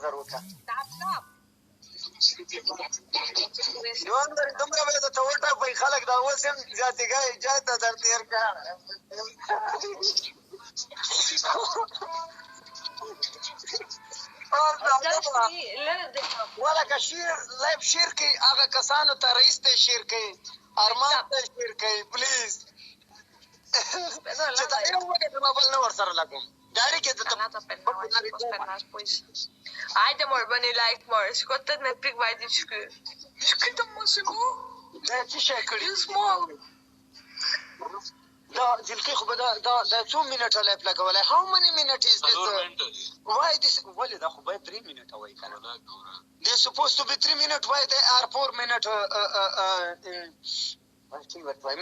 نظر وکړه جوان بری دومره به ته وټاپئ خلک دا اوس هم زیاتېګۍ جای ته در تېر کړه ولکه شعر لایف شعر کوي هغه کسانو ته رئیس ته شعر کوي ارمان ته شعر کوي پلیز چې دا یو وګټه ما بل نه ورسره لګوم ډایرې کې Haide, amor, bani like, amor. Scoate-te de pic, vai discutir. Discută-mă și mă. دا څه شی کړي E small. دا جلکې خو به دا څو منټه لایف لګولی how many minutes is this why this ولې دا خو باید 3 منټه وایي که نه they supposed to be 3 minutes why they are 4 minutes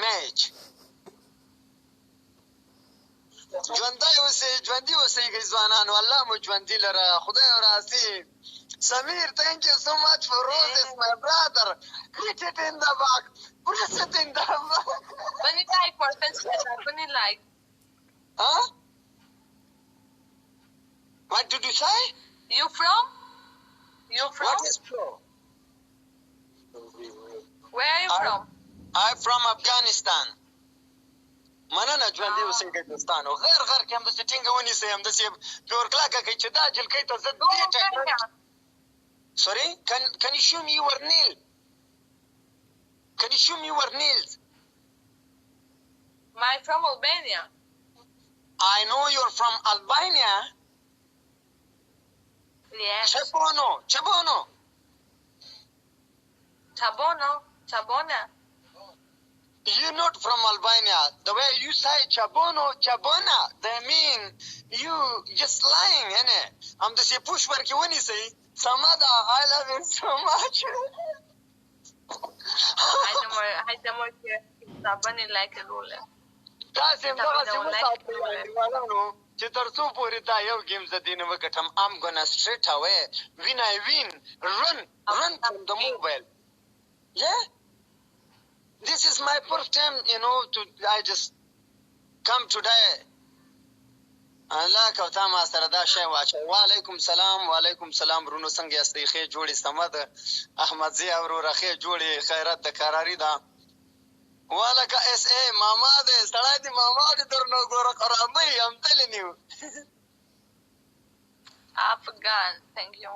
match ژوندي اوسئ ځوانانو الله مو ژوندي لره خدای راسي Samir, thank you so much for roses, my brother. Hit it in the back. Press it in the back. Bani like, amor. Bani like. Huh? What did you say? You from? What is from? Where are you from? I'm from Afghanistan. مننه ژوندي اوسئ دوستانو غیر کې همداسې ټینګه ونیسئ همداسې پیور کلاکه کوي چې دا جلکۍ ته زه دې Sorry? Can you show me your nail? Can you show me your nails? I'm from Albania. I know you're from Albania. Yes. Chabono. Chabona. You're not from Albania. The way you say Chabona, they mean you just lying, innit? I'm the push work you when you say Samada, I love you so much. Haide, amor, Bani like a rule. تاسې همدغسې وساتئ انډیوالانو چې تر څو پورې دا یو ګیم زه دې نه وګټم I'm gonna straight away when I win run from the mobile. Yeah? This is my first time, I just come today. الله کوتا ما سره دا شی واچوي وعلیکم سلام ورونو څنګه یاستئ ښې جوړې سمه ده احمدزي وروره ښې جوړې خیرات د کراري ده ولکه اس ای ماما دی سړی دی ماما دی درنه ګوره خرابوي I'm telling you Afghan, thank you.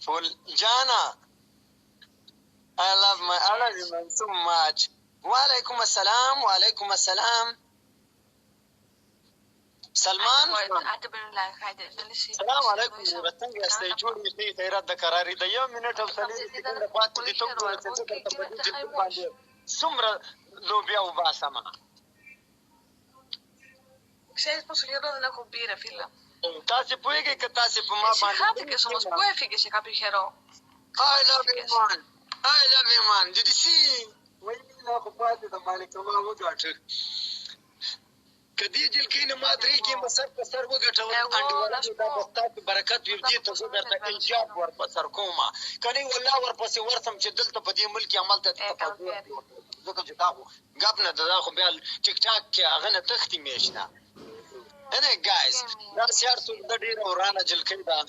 Full Jana I love you man so much. وعلیکم السلام سلمان سلام علیکم څنګه یاستئ جوړې ښې خیرات د کراري د 1 منټ او 30 سکند پاتې دي ته وګوره چې زه درته په دې جلد باندې څومره لوبیا وباسمه Ξέρεις πόσο καιρό δεν έχω πει ρε φίλε. تاسې پوهېږئ که تاسې په ما باندې χάθηκες όμως, πού έφυγες για κάποιο καιρό? I love you man did you see وینا خو پاتې د مالکما وګاټه که دې جلکۍ نه ما 3 ګیمه سر په سر وګټول انډیوالانو دا به ستاسو برکت وي دې ته زه درته انجاب ورپه سر کومه که نه والله ورپسې ورسم چې دلته په دې ملک عمل ته ځکه چې دا خو ګپ نه ده دا خو بیا ټیک ټاک کې هغه نه تښتي میاشته نه ګایز دا سیار څوک ده ډېره ورانه جلکۍ ده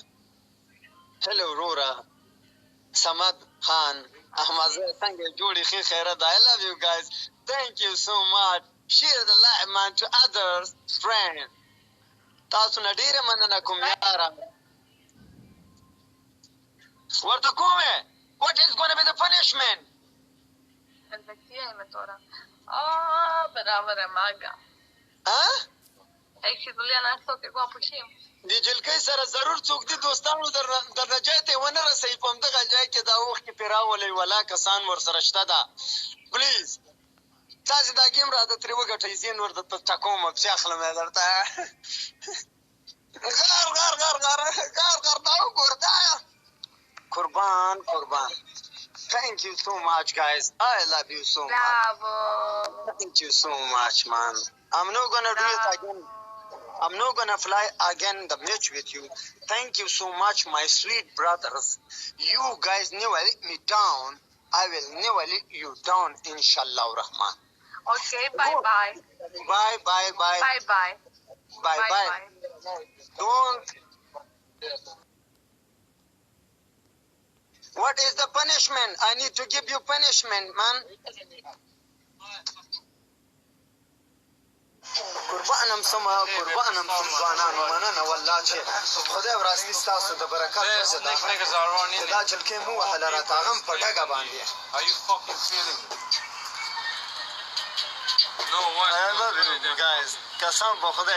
هلو وروره Samad Khan, Ahmad څنګه جوړې ښې خیرات I love you guys. Thank you so much. Share the live man to others friend. تاسو نه ډېره مننه کوم یاره ورته کومې What is going to be the punishment? Είμαι τώρα. Μπράβο ρε μάγκα. Έχεις δουλειά να έρθω και εγώ από εκεί. د جلکۍ سره ضرور څوک دي دوستانو درنه جای ته یې ونه رسوي په همدغه جای کې دا وخت کې پرې راولئ ولا کسان ورسره شته ده پلیز تاسې دا ګیم راته ترې وګټئ زه نور درته ټکوم پسې اخلم یې درته غار دا وګوره دا قربان Thank you so much guys I love you so much Bravo. Thank you so much man I'm not gonna do it again I'm not gonna fly again the match with you. Thank you so much, my sweet brothers. You guys never let me down. I will never let you down, inshallah rahman. Okay, bye. Bye. Bye. Don't what is the punishment? I need to give you punishment, man. قربانم سما قربانم قربانانو مننه والله چې خدای وراستی ستاسو د برکت وزدا دا جلکې مو وهله راته هغه په ډګه باندې I love you guys قسم په خدای